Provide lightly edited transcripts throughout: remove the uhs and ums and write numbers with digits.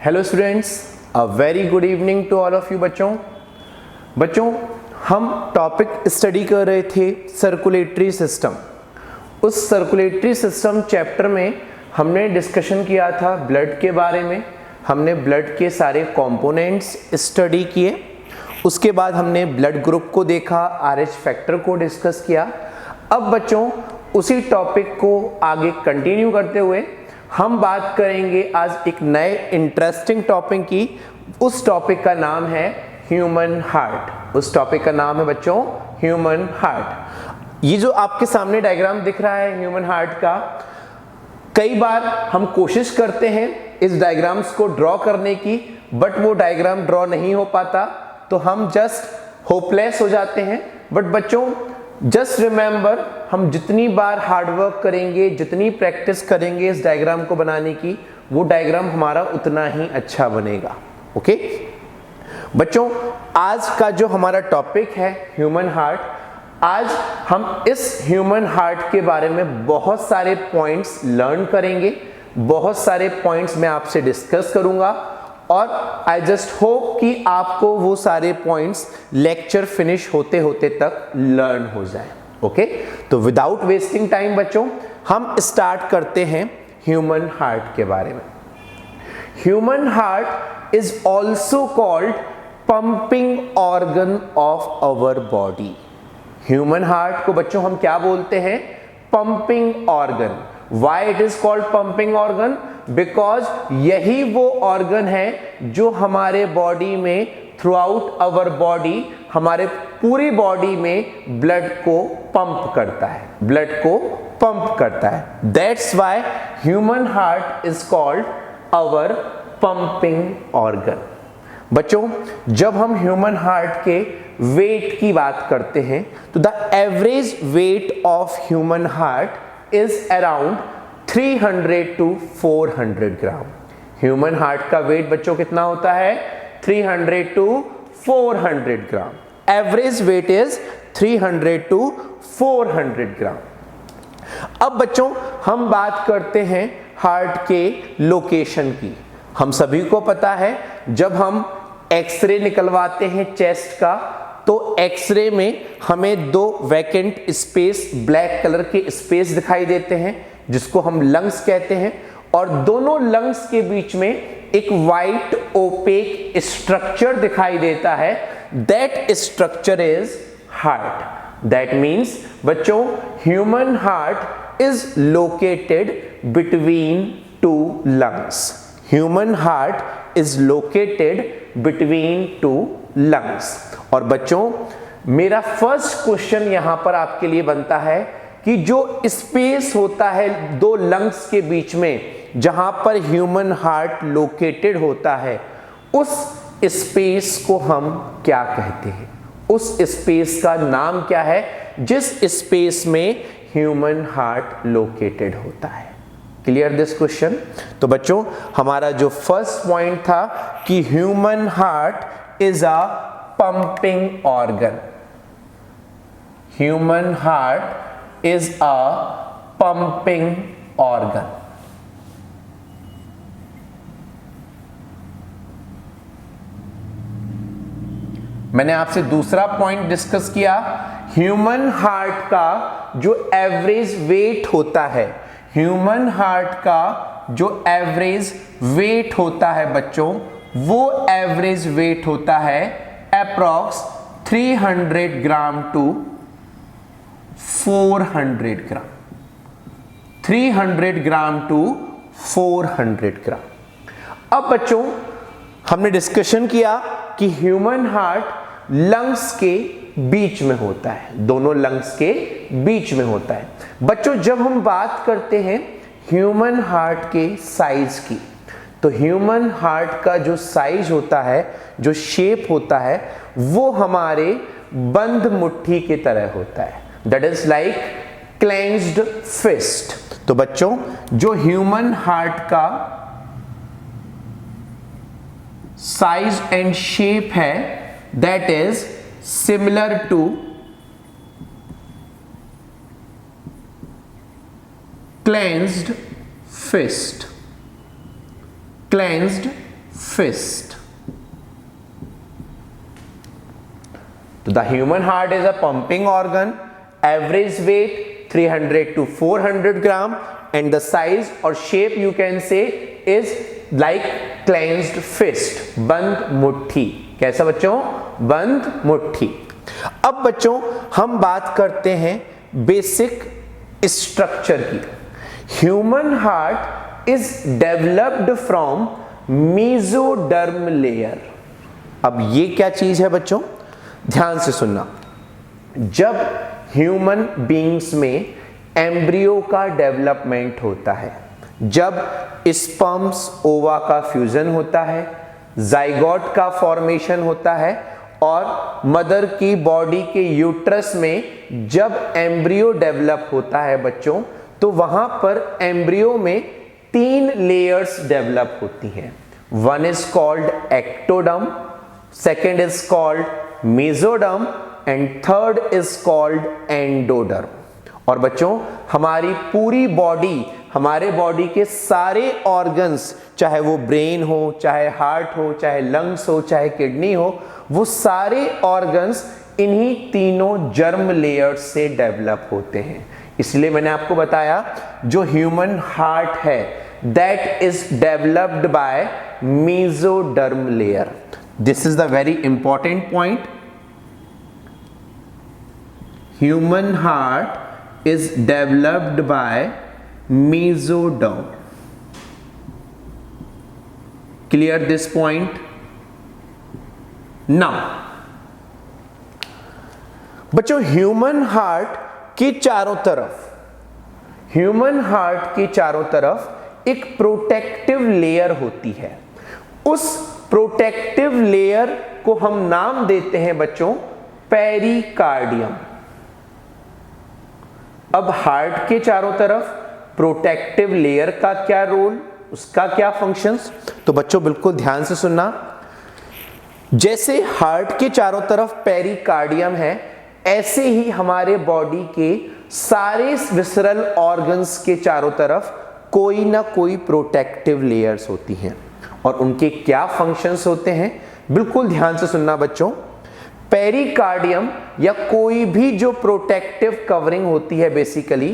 Hello students, a very good evening to all of you. बच्चों हम topic study कर रहे थे सर्कुलेटरी सिस्टम। उस सर्कुलेटरी सिस्टम चैप्टर में हमने डिस्कशन किया था ब्लड के बारे में। हमने ब्लड के सारे कंपोनेंट्स स्टडी किए। उसके बाद हमने ब्लड ग्रुप को देखा, आरएच फैक्टर को डिस्कस किया। अब बच्चों उसी टॉपिक को आगे कंटिन्यू करते हुए हम बात करेंगे आज एक नए इंटरेस्टिंग टॉपिक की। उस टॉपिक का नाम है ह्यूमन हार्ट। उस टॉपिक का नाम है बच्चों ह्यूमन हार्ट। ये जो आपके सामने डायग्राम दिख रहा है ह्यूमन हार्ट का, कई बार हम कोशिश करते हैं इस डायग्राम्स को ड्रॉ करने की, बट वो डायग्राम ड्रॉ नहीं हो पाता, तो हम जस्ट होपलेस हो जाते हैं। बट बच्चों जस्ट रिमेंबर, हम जितनी बार हार्डवर्क करेंगे, जितनी प्रैक्टिस करेंगे इस डायग्राम को बनाने की, वो डायग्राम हमारा उतना ही अच्छा बनेगा। ओके बच्चों, आज का जो हमारा टॉपिक है ह्यूमन हार्ट, आज हम इस ह्यूमन हार्ट के बारे में बहुत सारे पॉइंट्स लर्न करेंगे, बहुत सारे पॉइंट्स मैं आपसे डिस्कस करूंगा और आई जस्ट होप कि आपको वो सारे पॉइंट्स लेक्चर फिनिश होते होते तक लर्न हो जाए। ओके, तो विदाउट वेस्टिंग टाइम बच्चों हम स्टार्ट करते हैं ह्यूमन हार्ट के बारे में। Human heart is also called pumping organ of our body. Human heart को बच्चों हम क्या बोलते हैं? Pumping organ. Why it is called pumping organ? Because यही वो ऑर्गन है जो हमारे बॉडी में थ्रू आउट आवर बॉडी, हमारे पूरी बॉडी में ब्लड को पंप करता है, ब्लड को पंप करता है। That's why human heart is called our pumping organ. बच्चों जब हम ह्यूमन हार्ट के वेट की बात करते हैं तो the average weight of human heart is around 300 to 400 gram. Human heart का वेट बच्चों कितना होता है? 300 to 400 gram. Average weight is 300 to 400 gram. अब बच्चों हम बात करते हैं हार्ट के लोकेशन की। हम सभी को पता है जब हम एक्सरे निकलवाते हैं चेस्ट का, तो एक्सरे में हमें दो वैकेंट स्पेस, ब्लैक कलर के स्पेस दिखाई देते हैं जिसको हम लंग्स कहते हैं, और दोनों लंग्स के बीच में एक वाइट ओपेक स्ट्रक्चर दिखाई देता है। That structure is heart. That means बच्चों human heart is located between two lungs. Human heart is located between two lungs. और बच्चों मेरा फर्स्ट क्वेश्चन यहां पर आपके लिए बनता है कि जो स्पेस होता है दो लंग्स के बीच में जहां पर ह्यूमन हार्ट लोकेटेड होता है, उस स्पेस को हम क्या कहते हैं? उस स्पेस का नाम क्या है जिस स्पेस में ह्यूमन हार्ट लोकेटेड होता है? Clear this question? तो बच्चों हमारा जो फर्स्ट पॉइंट था कि human heart is a pumping organ. Human heart is a pumping organ. मैंने आपसे दूसरा पॉइंट डिस्कस किया, ह्यूमन हार्ट का जो एवरेज वेट होता है, ह्यूमन हार्ट का जो एवरेज वेट होता है बच्चों, वो एवरेज वेट होता है approx 300 gram to 400 gram. 300 gram to 400 gram. अब बच्चों हमने डिस्कशन किया कि ह्यूमन हार्ट लंग्स के बीच में होता है, दोनों लंग्स के बीच में होता है। बच्चों जब हम बात करते हैं ह्यूमन हार्ट के साइज की, तो ह्यूमन हार्ट का जो साइज होता है, जो शेप होता है, वो हमारे बंद मुट्ठी की तरह होता है। That is like clenched fist। तो बच्चों जो ह्यूमन हार्ट का साइज एंड शेप है, that is similar to clenched fist. Clenched fist. The human heart is a pumping organ, average weight 300 to 400 gram, and the size or shape you can say is like clenched fist, बंद मुट्ठी. कैसा बच्चों? बंद मुट्ठी. अब बच्चों हम बात करते हैं बेसिक स्ट्रक्चर की. Human heart is developed from mesoderm layer. अब ये क्या चीज है बच्चों? ध्यान से सुनना. जब ह्यूमन बीइंग्स में एम्ब्रियो का डेवलपमेंट होता है, जब स्पर्म्स ओवा का फ्यूजन होता है, जाइगोट का फॉर्मेशन होता है, और मदर की बॉडी के यूट्रस में जब एम्ब्रियो डेवलप होता है बच्चों, तो वहां पर एम्ब्रियो में 3 लेयर्स डेवलप होती हैं. One is called ectoderm, second is called mesoderm, and third is called endoderm. और बच्चों हमारी पूरी बॉडी, हमारे बॉडी के सारे ऑर्गन्स, चाहे वो ब्रेन हो, चाहे हार्ट हो, चाहे लंग्स हो, चाहे किडनी हो, वो सारे ऑर्गन्स इन्हीं तीनों जर्म लेयर्स से डेवलप होते हैं. इसलिए मैंने आपको बताया जो ह्यूमन हार्ट है that is developed by mesoderm layer. This is the very important point. Human heart is developed by mesoderm. Clear this point? Now, बच्चों ह्यूमन हार्ट के चारों तरफ, ह्यूमन हार्ट के चारों तरफ एक प्रोटेक्टिव लेयर होती है. उस प्रोटेक्टिव लेयर को हम नाम देते हैं बच्चों पेरिकार्डियम. अब हार्ट के चारों तरफ प्रोटेक्टिव लेयर का क्या रोल, उसका क्या फंक्शंस? तो बच्चों बिल्कुल ध्यान से सुनना. जैसे हार्ट के चारों तरफ पेरिकार्डियम है, ऐसे ही हमारे बॉडी के सारे विसरल ऑर्गन्स के चारों तरफ कोई ना कोई प्रोटेक्टिव लेयर्स होती हैं. और उनके क्या फंक्शंस होते हैं बिल्कुल ध्यान से सुनना बच्चों. पेरिकार्डियम या कोई भी जो प्रोटेक्टिव कवरिंग होती है, basically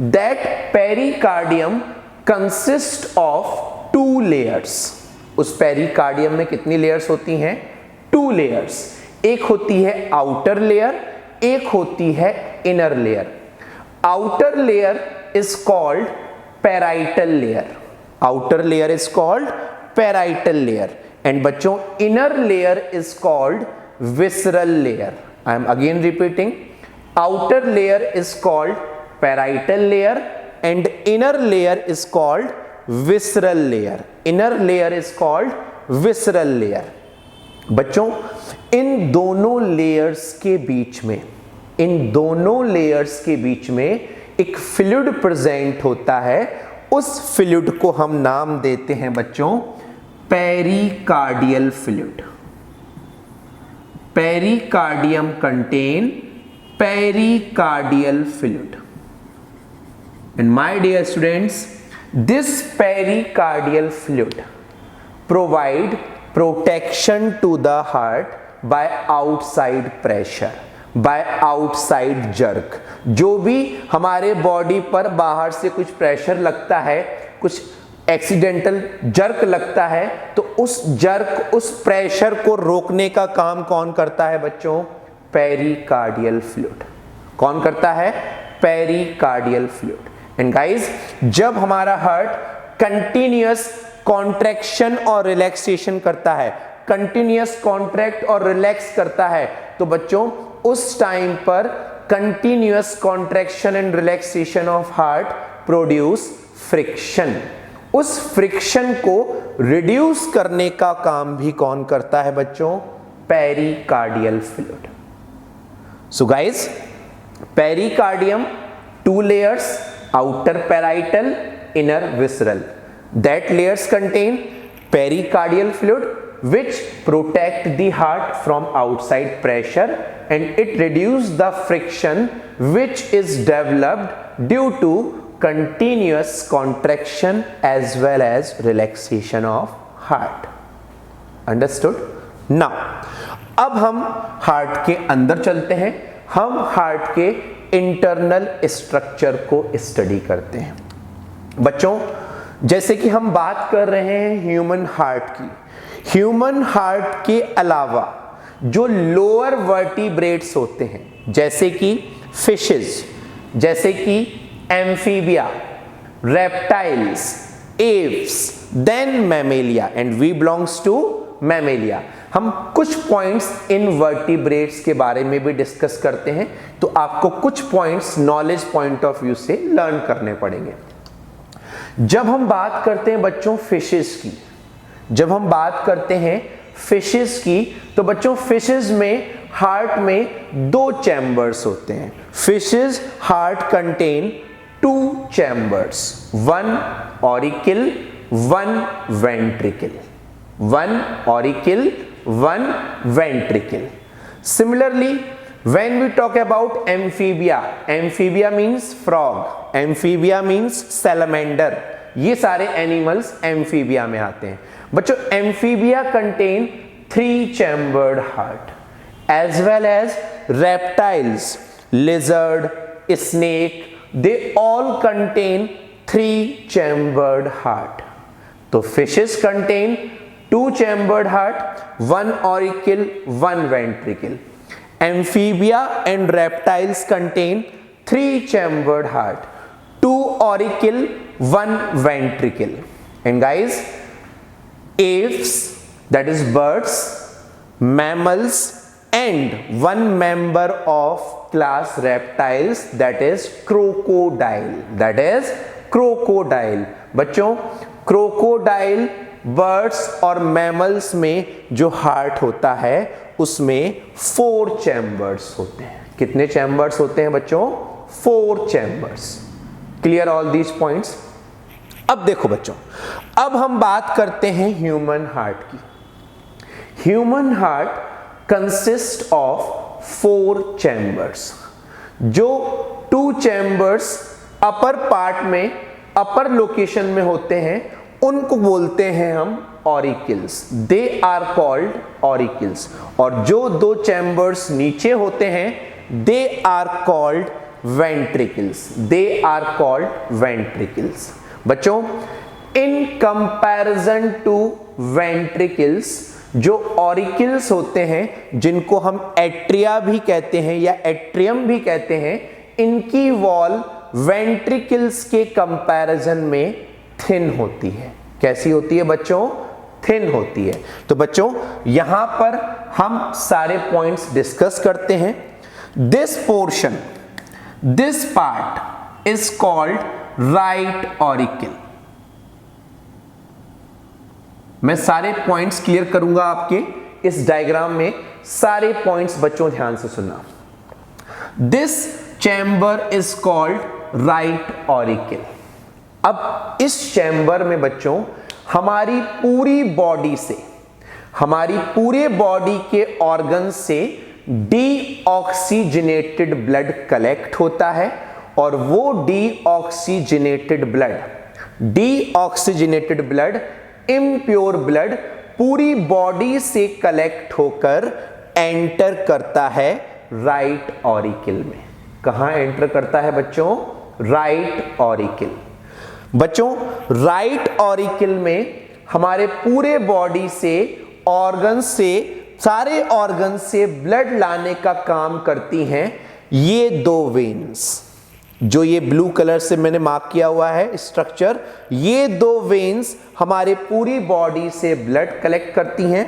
that pericardium consist of 2 layers. उस पेरिकार्डियम में कितनी लेयर्स होती हैं? 2 लेयर्स. एक होती है आउटर लेयर, एक होती है inner layer. Outer layer is called parietal layer. Outer layer is called parietal layer. And बच्चों inner layer is called visceral layer. I am again repeating. Outer layer is called parietal layer and inner layer is called visceral layer. Inner layer is called visceral layer. बच्चों इन दोनों layers के बीच में, इन दोनों layers के बीच में एक फ्लूइड प्रेजेंट होता है. उस फ्लूइड को हम नाम देते हैं बच्चों pericardial fluid. Pericardium contain pericardial fluid. And my dear students, this pericardial fluid provide protection to the heart by outside pressure, by outside jerk. जो भी हमारे बॉडी पर बाहर से कुछ प्रेशर लगता है, कुछ एक्सीडेंटल जर्क लगता है, तो उस जर्क, उस प्रेशर को रोकने का काम कौन करता है बच्चों? Pericardial fluid. कौन करता है? Pericardial fluid. एंड गाइज जब हमारा हार्ट कंटिन्यूअस कॉन्ट्रैक्शन और रिलैक्सेशन करता है, कंटिन्यूअस कॉन्ट्रैक्ट और रिलैक्स करता है, तो बच्चों उस टाइम पर continuous contraction and relaxation of heart produce friction. उस फ्रिक्शन को रिड्यूस करने का काम भी कौन करता है बच्चों? Pericardial fluid. So guys pericardium 2 layers, outer parietal, inner visceral. That layers contain pericardial fluid which protect the heart from outside pressure, and it reduce the friction which is developed due to continuous contraction as well as relaxation of heart. Understood? Now अब हम heart के अंदर चलते हैं, हम heart के internal structure को study करते हैं। बच्चों जैसे कि हम बात कर रहे हैं ह्यूमन हार्ट की, ह्यूमन हार्ट के अलावा जो लोअर वर्टिब्रेट्स होते हैं जैसे कि फिशेस, जैसे कि amphibia, reptiles, aves, then mammalia and we belongs to mammalia. हम कुछ पॉइंट्स इन वर्टिब्रेट्स के बारे में भी डिस्कस करते हैं, तो आपको कुछ points knowledge point of view से लर्न करने पड़ेंगे। जब हम बात करते हैं बच्चों फिशेस की, जब हम बात करते हैं फिशेस की, तो बच्चों फिशेस में हार्ट में दो चैम्बर्स होते हैं। Fishes heart contain two chambers, one auricle, one ventricle, one auricle, one ventricle. Similarly, when we talk about amphibia, amphibia means frog, amphibia means salamander, ये सारे एनिमल्स एम्फीबिया में आते हैं। बच्चों amphibia contain 3 chambered heart, as well as reptiles, lizard, snake, they all contain 3 chambered heart. तो fishes contain 2 chambered heart, 1 auricle, 1 ventricle. Amphibia and reptiles contain 3 chambered heart, 2 auricle, 1 ventricle. And guys, apes, that is birds, mammals, and one member of class reptiles, that is crocodile, that is crocodile. बच्चों crocodile birds और mammals में जो heart होता है उसमें 4 chambers होते हैं। कितने चैम्बर्स होते हैं बच्चों? 4 chambers. Clear all these points? अब देखो बच्चों, अब हम बात करते हैं ह्यूमन हार्ट की। Human heart consist of 4 chambers. जो 2 चैम्बर्स अपर पार्ट में, अपर लोकेशन में होते हैं, उनको बोलते हैं हम auricles, they are called auricles. और जो 2 चैम्बर्स नीचे होते हैं they are called ventricles, they are called ventricles. बच्चों इन कंपैरिजन टू वेंट्रिकल्स, जो ऑरिकल्स होते हैं जिनको हम एट्रिया भी कहते हैं या एट्रियम भी कहते हैं, इनकी वॉल वेंट्रिकल्स के कंपैरिजन में थिन होती है। कैसी होती है बच्चों? थिन होती है। तो बच्चों यहां पर हम सारे पॉइंट्स डिस्कस करते हैं। This portion, this part is called right auricle. मैं सारे पॉइंट्स क्लियर करूंगा आपके इस डायग्राम में, सारे पॉइंट्स बच्चों ध्यान से सुनना। This chamber is called right auricle. अब इस चैम्बर में बच्चों हमारी पूरी बॉडी से, हमारी पूरे बॉडी के ऑर्गन से डीऑक्सीजनेटेड ब्लड कलेक्ट होता है, और वो डीऑक्सीजनेटेड ब्लड इम्प्योर ब्लड पूरी बॉडी से कलेक्ट होकर एंटर करता है राइट ऑरिकल में। कहां एंटर करता है बच्चों? Right auricle. बच्चों राइट ऑरिकल में हमारे पूरे बॉडी से, ऑर्गन से, सारे ऑर्गन से ब्लड लाने का काम करती हैं ये 2 वेन्स, जो ये ब्लू कलर से मैंने मार्क किया हुआ है स्ट्रक्चर। ये 2 वेन्स हमारे पूरी बॉडी से ब्लड कलेक्ट करती हैं।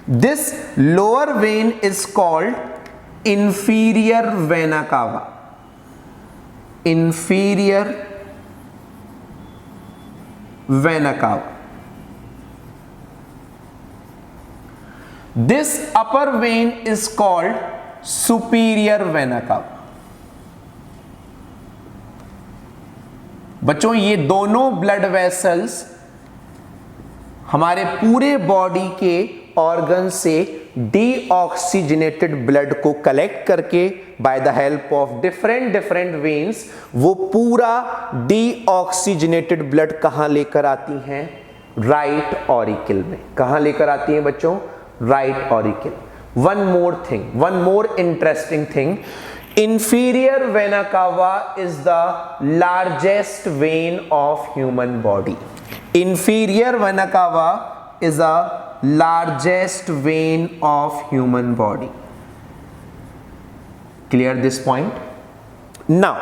This lower when is called inferior vena cava, inferior vena cava. This upper vein is called superior vena cava। बच्चों ये दोनों ब्लड वेसल्स हमारे पूरे बॉडी के ऑर्गन से डीऑक्सीजनेटेड ब्लड को कलेक्ट करके by the help of different veins वो पूरा डीऑक्सीजनेटेड ब्लड कहां लेकर आती हैं? राइट ऑरिकल में। कहां लेकर आती है बच्चों? Right auricle. One more thing, one more interesting thing, inferior vena cava is the largest vein of human body. Inferior vena cava is the largest vein of human body. Clear this point? Now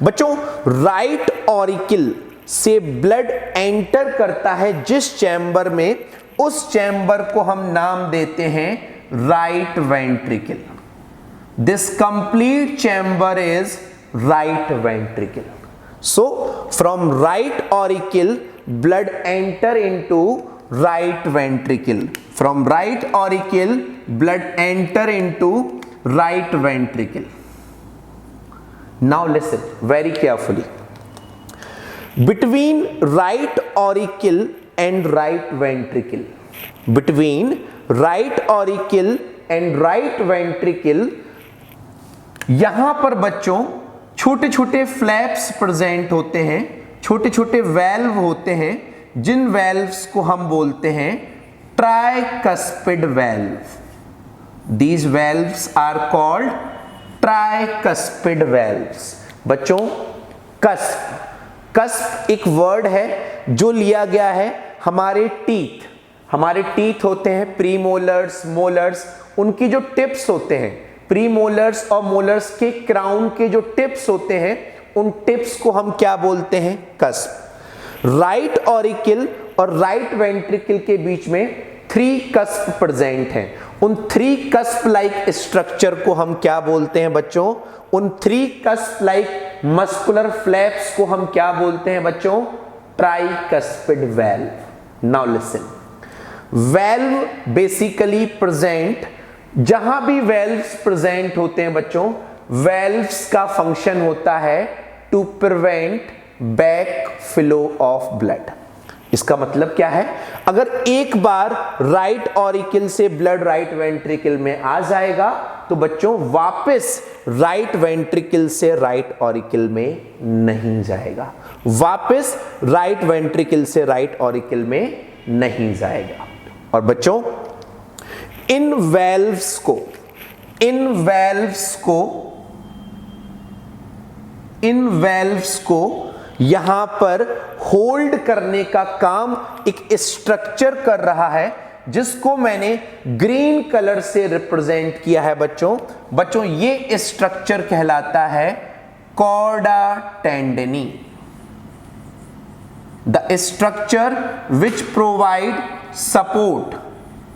बच्चों, right auricle से blood enter करता है जिस chamber में, उस chamber को हम नाम देते हैं right ventricle. This complete chamber is right ventricle. So from right auricle blood enter into right ventricle. From right auricle blood enter into right ventricle. Now listen very carefully. Between right auricle and right ventricle, between right auricle and right ventricle, यहां पर बच्चों छोटे छोटे flaps present होते हैं, छोटे छोटे valve होते हैं, जिन वेल्व्स को हम बोलते हैं tricuspid valve. These valves are called tricuspid valves. बच्चों, कस्प, कस्प एक वर्ड है जो लिया गया है हमारे टीथ। हमारे टीथ होते हैं प्रीमोलर्स, मोलर्स, उनकी जो टिप्स होते हैं, प्रीमोलर्स और मोलर्स के क्राउन के जो टिप्स होते हैं, उन टिप्स को हम क्या बोलते हैं? कस्प। राइट ऑरिकल और राइट वेंट्रिकल के बीच में 3 कस्प प्रेजेंट हैं। उन 3 कस्प लाइक स्ट्रक्चर को हम क्या बोलते हैं बच्चों? उन 3 कस्प लाइक मस्कुलर फ्लैप्स को हम क्या बोलते हैं बच्चों? Tricuspid valve. Now listen, valve basically present, जहां भी वेल्व्स प्रेजेंट होते हैं बच्चों, वेल्व्स का फंक्शन होता है to prevent back flow of blood. इसका मतलब क्या है? अगर एक बार राइट ऑरिकल से ब्लड राइट वेंट्रिकल में आ जाएगा तो बच्चों वापस राइट वेंट्रिकल से राइट ऑरिकल में नहीं जाएगा, वापस राइट वेंट्रिकल से राइट ऑरिकल में नहीं जाएगा। और बच्चों, इन वेल्व्स को यहां पर होल्ड करने का काम एक स्ट्रक्चर कर रहा है, जिसको मैंने ग्रीन कलर से रिप्रेजेंट किया है बच्चों। ये स्ट्रक्चर कहलाता है chorda tendineae. The structure which provide support,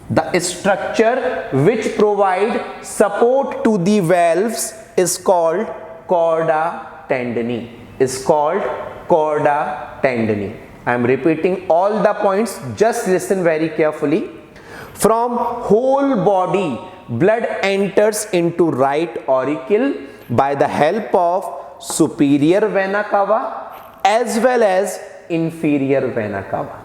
the structure which provide support to the valves is called chorda tendineae, is called chorda tendineae. I am repeating all the points, just listen very carefully. From whole body blood enters into right auricle by the help of superior vena cava as well as inferior vena cava.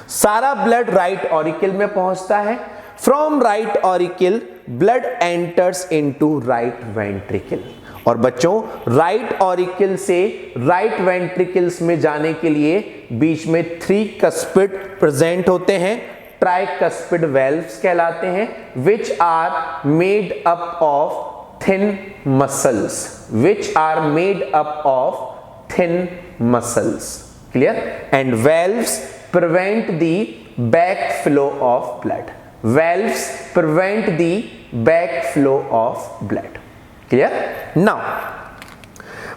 सारा blood right auricle में पहुंचता है। From right auricle blood enters into right ventricle. और बच्चों, right auricle से right ventricles में जाने के लिए बीच में 3 कस्पिड प्रेजेंट होते हैं, ट्राइकस्पिड वेल्व्स कहलाते हैं, which are made up of thin muscles, which are made up of thin muscles. Clear? And valves prevent the back flow of blood. Valves prevent the back flow of blood. Clear? Now,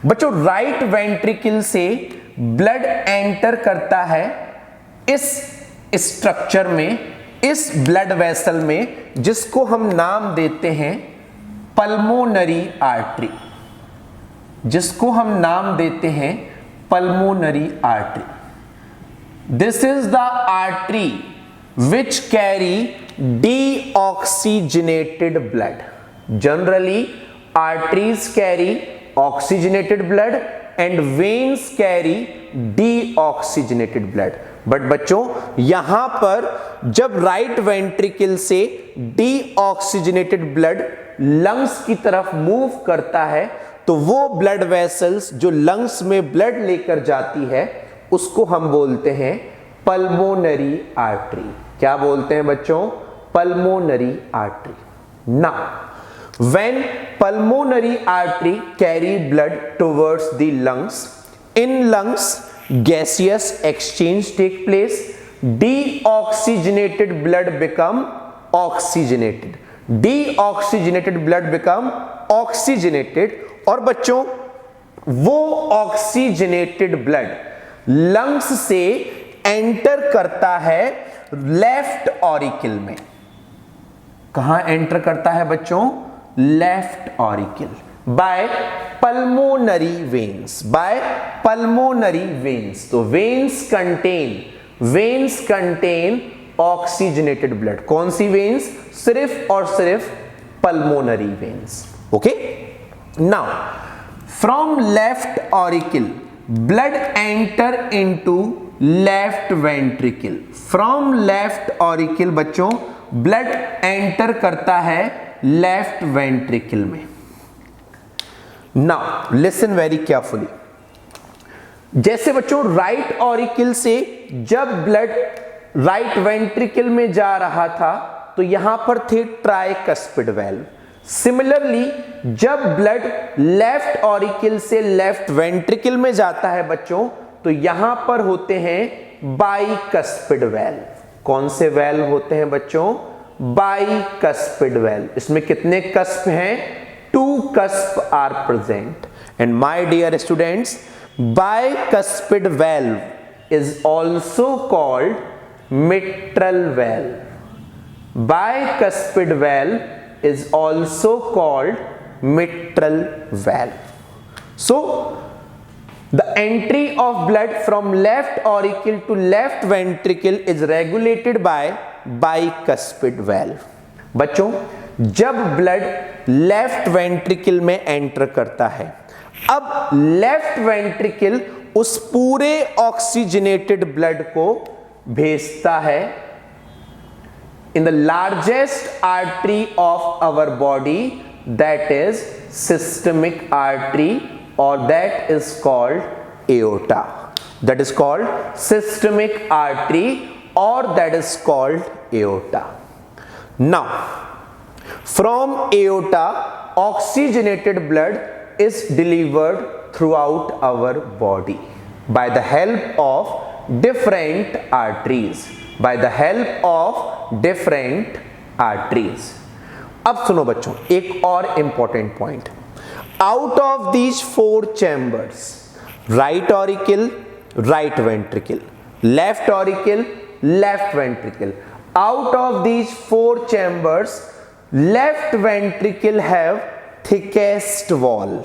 बच्चों, right ventricle से blood enter करता है इस structure में, इस blood vessel में, जिसको हम नाम देते हैं पल्मोनरी आर्टरी, जिसको हम नाम देते हैं pulmonary artery. This is the artery which carry deoxygenated blood. Generally, arteries carry oxygenated blood and veins carry deoxygenated blood. But बच्चों, यहां पर जब राइट वेंट्रिकल से deoxygenated blood लंग्स की तरफ मूव करता है, तो वो ब्लड वेसल्स जो लंग्स में ब्लड लेकर जाती है, उसको हम बोलते हैं पल्मोनरी आर्टरी। क्या बोलते हैं बच्चों? Pulmonary artery. Now when pulmonary artery carry blood towards the lungs, in lungs gaseous exchange take place, deoxygenated blood become oxygenated, deoxygenated blood become oxygenated, और बच्चों वो ऑक्सीजनेटेड ब्लड लंग्स से एंटर करता है लेफ्ट ऑरिकल में। कहां enter करता है बच्चों? Left auricle by pulmonary veins, by pulmonary veins. तो वेन्स कंटेन ऑक्सीजनेटेड ब्लड। कौन सी वेन्स? सिर्फ और सिर्फ pulmonary veins. Okay, now from left auricle blood enter into left ventricle. From left auricle बच्चों ब्लड एंटर करता है लेफ्ट वेंट्रिकल में। Now listen very carefully. जैसे बच्चों राइट ऑरिकल से जब ब्लड राइट वेंट्रिकल में जा रहा था तो यहां पर थे ट्राइकस्पिड वेल्व। सिमिलरली जब ब्लड लेफ्ट ऑरिकल से लेफ्ट वेंट्रिकल में जाता है बच्चों तो यहां पर होते हैं बाइकस्पिड वेल्व। कौन से वेल्व होते हैं बच्चों? Bicuspid valve. इसमें कितने कस्प हैं? 2 cusp are present. And my dear students, bicuspid valve is also called mitral valve. Bicuspid valve is also called mitral valve. So, the entry of blood from left auricle to left ventricle is regulated by bicuspid valve. बच्चों जब blood left ventricle में enter करता है, अब left ventricle उस पूरे oxygenated blood को भेजता है in the largest artery of our body, that is systemic artery, और that is called aorta. That is called systemic artery और that is called aorta. Now from aorta oxygenated blood is delivered throughout our body by the help of different arteries, by the help of different arteries. अब सुनो बच्चों एक और important point. Out of these 4 chambers, right auricle, right ventricle, left auricle, left ventricle, out of these 4 chambers left ventricle have thickest wall.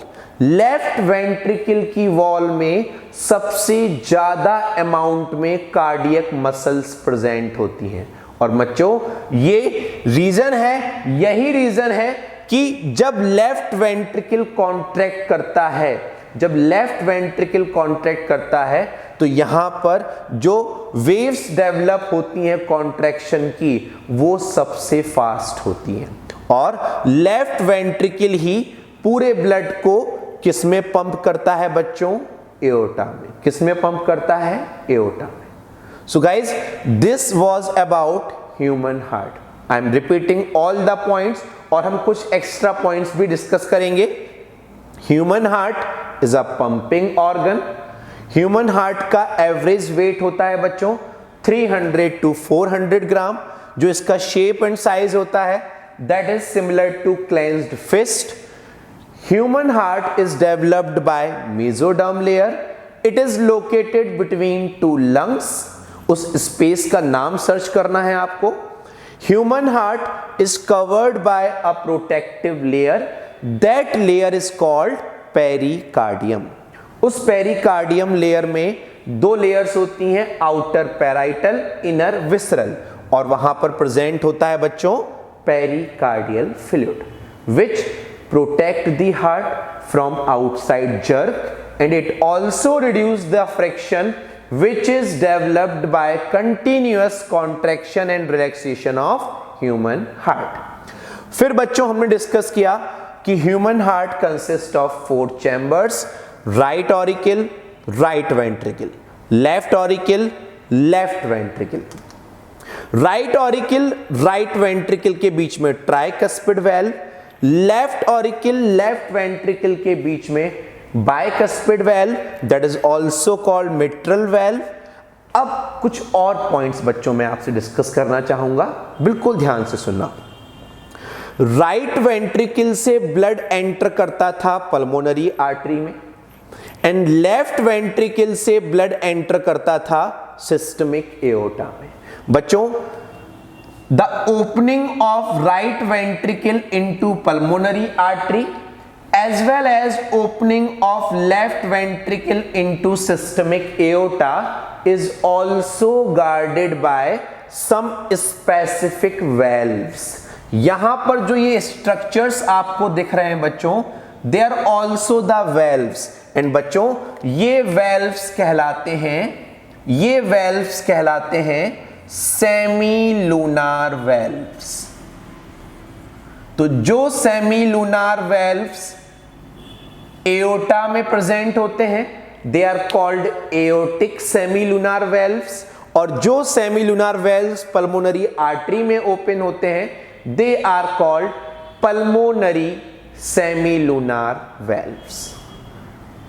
Left ventricle की wall में सबसे ज्यादा amount में कार्डियक मसल्स प्रेजेंट होती हैं। और बच्चों ये रीजन है, यही रीजन है कि जब लेफ्ट वेंट्रिकल कॉन्ट्रैक्ट करता है, जब लेफ्ट वेंट्रिकल कॉन्ट्रैक्ट करता है तो यहां पर जो वेव्स डेवलप होती हैं कॉन्ट्रैक्शन की वो सबसे फास्ट होती हैं। और लेफ्ट वेंट्रिकल ही पूरे ब्लड को किस में पंप करता है बच्चों? एओर्टा में। किस में पंप करता है? एओर्टा में। So guys this was about human heart. I am repeating all the points और हम कुछ एक्स्ट्रा पॉइंट्स भी डिस्कस करेंगे। Human heart is a pumping organ. Human heart का एवरेज वेट होता है बच्चों 300 to 400 ग्राम। जो इसका शेप एंड साइज होता है that is similar to clenched fist. Human heart is developed by mesoderm layer. It is located between 2 lungs. उस space का नाम सर्च करना है आपको। Human heart is covered by a protective layer. That layer is called pericardium. उस pericardium layer में 2 layers होती हैं, आउटर पैराइटल, इनर विसरल, और वहां पर प्रेजेंट होता है बच्चों pericardial fluid which protect the heart from outside jerk and it also reduce the friction which is developed by continuous contraction and relaxation of human heart. फिर बच्चों हमने discuss किया कि human heart consist of 4 chambers, right auricle, right ventricle, left auricle, left ventricle, right auricle right ventricle के बीच में tricuspid valve, left auricle left ventricle के बीच में bicuspid valve, that is also called mitral valve. अब कुछ और points बच्चों में आपसे डिस्कस करना चाहूंगा, बिल्कुल ध्यान से सुनना। राइट वेंट्रिकल से ब्लड एंटर करता था पल्मोनरी आर्टरी में, एंड लेफ्ट वेंट्रिकल से ब्लड एंटर करता था सिस्टमिक एओर्टा में। बच्चों, the opening of right ventricle into pulmonary artery as well as opening of left ventricle into systemic aorta is also guarded by some specific valves। यहां पर जो ये structures आपको दिख रहे हैं बच्चों, they are also the valves। And बच्चों, ये valves कहलाते हैं सेमीलुनार वेल्व्स। तो जो सेमीलुनार वेल्व्स एओर्टा में प्रेजेंट होते हैं, they are called aortic semilunar valves, और जो सेमीलुनार वेल्व्स पल्मोनरी आर्टरी में ओपन होते हैं, they are called pulmonary semilunar valves.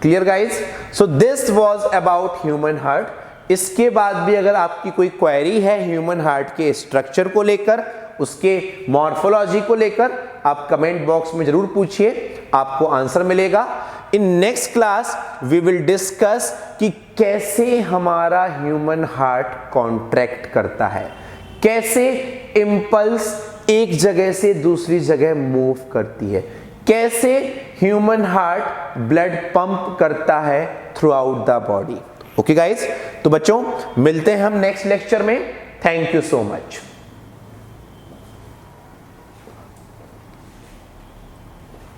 Clear guys? So this was about human heart. इसके बाद भी अगर आपकी कोई क्वेरी है ह्यूमन हार्ट के स्ट्रक्चर को लेकर, उसके मॉर्फोलॉजी को लेकर, आप कमेंट बॉक्स में जरूर पूछिए, आपको आंसर मिलेगा। In next class we will discuss कि कैसे हमारा ह्यूमन हार्ट कॉन्ट्रैक्ट करता है, कैसे इंपल्स एक जगह से दूसरी जगह मूव करती है, कैसे ह्यूमन हार्ट ब्लड पंप करता है through out the body. Okay guys, तो बच्चों मिलते हैं हम नेक्स्ट लेक्चर में। Thank you so much.